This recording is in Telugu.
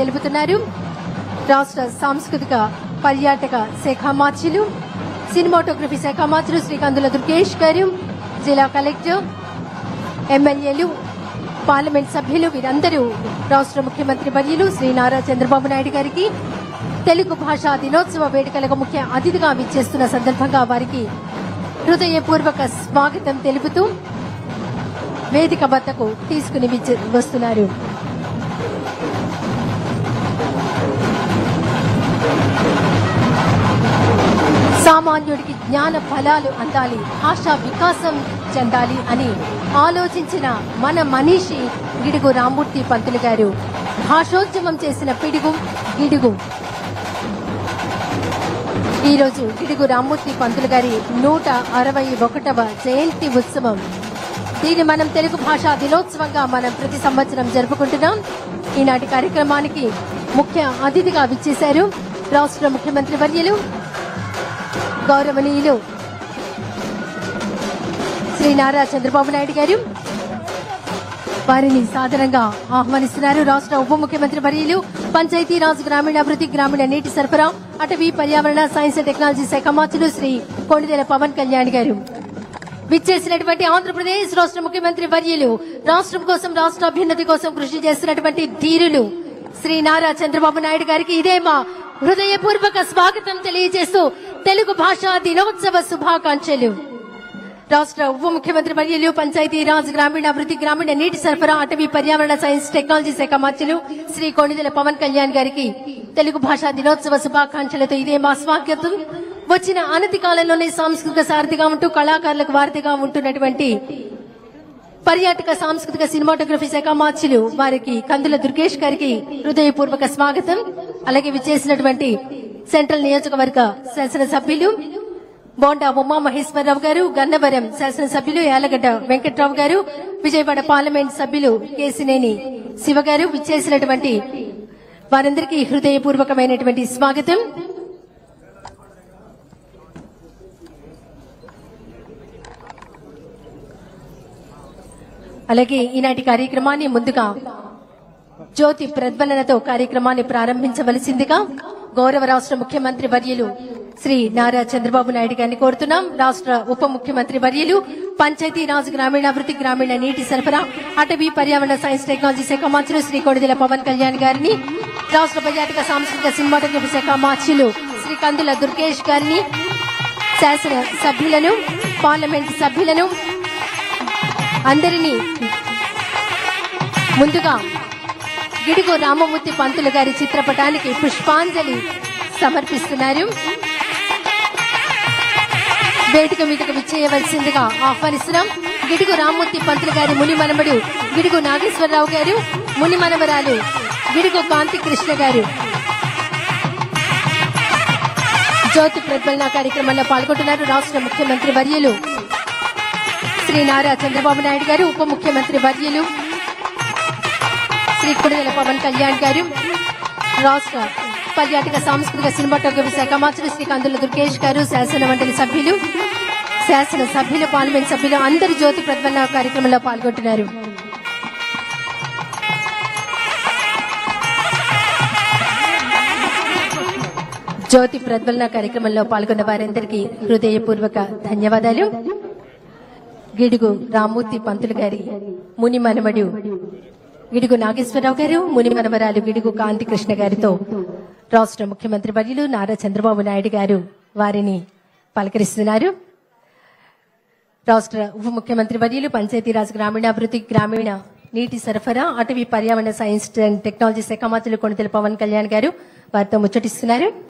తెలుపుతున్నారు. రాష్ట్ర సాంస్కృతిక పర్యాటక శాఖ మార్చులు, సినిమాటోగ్రఫీ శాఖ మార్చులు శ్రీ కందుల దుర్గేష్ గారు, జిల్లా కలెక్టర్, ఎమ్మెల్యేలు, పార్లమెంట్ సభ్యులు వీరందరూ రాష్ట్ర ముఖ్యమంత్రి వర్యులు శ్రీ నారా చంద్రబాబు నాయుడు గారికి తెలుగు భాషా దినోత్సవ వేడుకలకు ముఖ్య అతిథిగా విచ్చేస్తున్న సందర్భంగా వారికి హృదయపూర్వక స్వాగతం తెలుపుతూ వేదిక వద్దకు తీసుకుని వస్తున్నారు. సామాన్యుడికి జ్ఞాన ఫలాలు అందాలి, భాషా వికాసం చెందాలి అని ఆలోచించిన మన మనీషి గిడుగు రామ్మూర్తి పంతులు గారు భాషోద్యమం చేసిన పిడుగు గిడుగు. ఈరోజు గిడుగు రామ్మూర్తి పంతులు గారి 161వ జయంతి ఉత్సవం. దీన్ని మనం తెలుగు భాషా దినోత్సవంగా మనం ప్రతి సంవత్సరం జరుపుకుంటున్నాం. ఈనాటి కార్యక్రమానికి ముఖ్య అతిథిగా విచ్చేశారు రాష్ట్ర ముఖ్యమంత్రి వర్యులు గౌరవనీయులు శ్రీ నారా చంద్రబాబు నాయుడు గారు. వారిని సాదరంగా ఆహ్వానిస్తున్నారు. రాష్ట్ర ఉప ముఖ్యమంత్రి వర్యులు పంచాయతీరాజ్, గ్రామీణాభివృద్ధి, గ్రామీణ నీటి సరఫరా, అటవీ, పర్యావరణ, సైన్స్ అండ్ టెక్నాలజీ శాఖ మంత్రులు శ్రీ కొణిదెల పవన్ కళ్యాణ్ గారు. విచ్చేసినటువంటి ఆంధ్రప్రదేశ్ రాష్ట్ర ముఖ్యమంత్రి వర్యులు రాష్ట్రం కోసం, రాష్ట్ర అభ్యున్నతి కోసం కృషి చేస్తున్నటువంటి ధీరులు శ్రీ నారా చంద్రబాబు నాయుడు గారికి ఇదే మా హృదయపూర్వక స్వాగతం తెలియజేస్తూ తెలుగు భాషా దినోత్సవ శుభాకాంక్షలు. రాష్ట్ర ఉప ముఖ్యమంత్రి వర్యులు పంచాయతీరాజ్, గ్రామీణాభివృద్ధి, గ్రామీణ నీటి సరఫరా, అటవీ, పర్యావరణ, సైన్స్ టెక్నాలజీ శాఖ మంత్రులు శ్రీ కొణిదెల పవన్ కళ్యాణ్ గారికి తెలుగు భాషా దినోత్సవ శుభాకాంక్షలతో ఇదే మా స్వాగతం. వచ్చిన అనతి కాలంలోనే సాంస్కృతిక సారథిగా ఉంటూ కళాకారులకు వారధిగా ఉంటున్నటువంటి పర్యాటక, సాంస్కృతిక, సినిమాటోగ్రఫీ శాఖ మార్చులు వారికి కందుల దుర్గేష్ గారికి హృదయపూర్వక స్వాగతం. అలాగే విచ్చేసినటువంటి సెంట్రల్ నియోజకవర్గ శాసనసభ్యులు బోండా ఉమా మహేశ్వరరావు గారు, గన్నవరం శాసనసభ్యులు యాలగడ్డ వెంకట్రావు గారు, విజయవాడ పార్లమెంట్ సభ్యులు కేసినేని శివ గారు విచ్చేసినటువంటి వారందరికీ హృదయపూర్వకమైనటువంటి స్వాగతం. అలాగే ఈనాటి కార్యక్రమాన్ని ముందుగా జ్యోతి ప్రజ్వలనతో కార్యక్రమాన్ని ప్రారంభించవలసిందిగా గౌరవ రాష్ట్ర ముఖ్యమంత్రి వర్యులు శ్రీ నారా చంద్రబాబు నాయుడు గారిని కోరుతున్నాం. రాష్ట్ర ఉప ముఖ్యమంత్రి వర్యులు పంచాయతీరాజ్, గ్రామీణాభివృద్ధి, గ్రామీణ నీటి సరఫరా, అటవీ, పర్యావరణ, సైన్స్ టెక్నాలజీ శాఖ మంత్రులు శ్రీ కొణిదెల పవన్ కళ్యాణ్ గారిని, రాష్ట్ర పర్యాటక, సాంస్కృతిక, సినిమాటోగ్రఫీ శాఖ మంత్రులు శ్రీ కందుల దుర్గేష్ గారిని, శాసన సభ్యులను, పార్లమెంట్ సభ్యులను అందరినీ ముందుగా గిడుగు రామమూర్తి పంతులు గారి చిత్రపటానికి పుష్పాంజలి సమర్పిస్తున్నారు. వేదిక మీదకు విచ్చేయవలసిందిగా ఆహ్వానిస్తున్నాం. గిడుగు రామమూర్తి పంతులు గారి ముని మనమడు గిడుగు నాగేశ్వరరావు గారు, ముని మనవరాలు గిడుగు కాంతి కృష్ణ గారు జ్యోతి ప్రజ్వలన కార్యక్రమంలో పాల్గొంటున్నారు. రాష్ట్ర ముఖ్యమంత్రి వర్యులు శ్రీ నారా చంద్రబాబు నాయుడు గారు, ఉప ముఖ్యమంత్రి వర్యులు శ్రీ కొణిదెల పవన్ కళ్యాణ్ గారు, రాష్ట్ర పర్యాటక, సాంస్కృతిక, సినిమాటోగ్రఫీ శాఖ మంత్రులు శ్రీ కందుల దుర్గేష్ గారు, శాసన మండలి సభ్యులు, శాసనసభ్యులు, పార్లమెంట్ సభ్యులు అందరూ జ్యోతి ప్రజ్వలన కార్యక్రమంలో పాల్గొంటున్నారు. జ్యోతి ప్రజ్వలన కార్యక్రమంలో పాల్గొన్న వారందరికీ హృదయపూర్వక ధన్యవాదాలు. గిడుగు రామ్మూర్తి పంతులు గారి ముని మనవడు గిడుగు నాగేశ్వరరావు గారు, ముని మనవరాలు గిడుగు కాంతి కృష్ణ గారితో రాష్ట్ర ముఖ్యమంత్రి వర్యులు నారా చంద్రబాబు నాయుడు గారు వారిని పలకరిస్తున్నారు. రాష్ట్ర ఉప ముఖ్యమంత్రి వర్యులు పంచాయతీరాజ్, గ్రామీణాభివృద్ధి, గ్రామీణ నీటి సరఫరా, అటవీ, పర్యావరణ, సైన్స్ అండ్ టెక్నాలజీ శాఖ మంత్రులు కొణిదెల పవన్ కళ్యాణ్ గారు వారితో ముచ్చటిస్తున్నారు.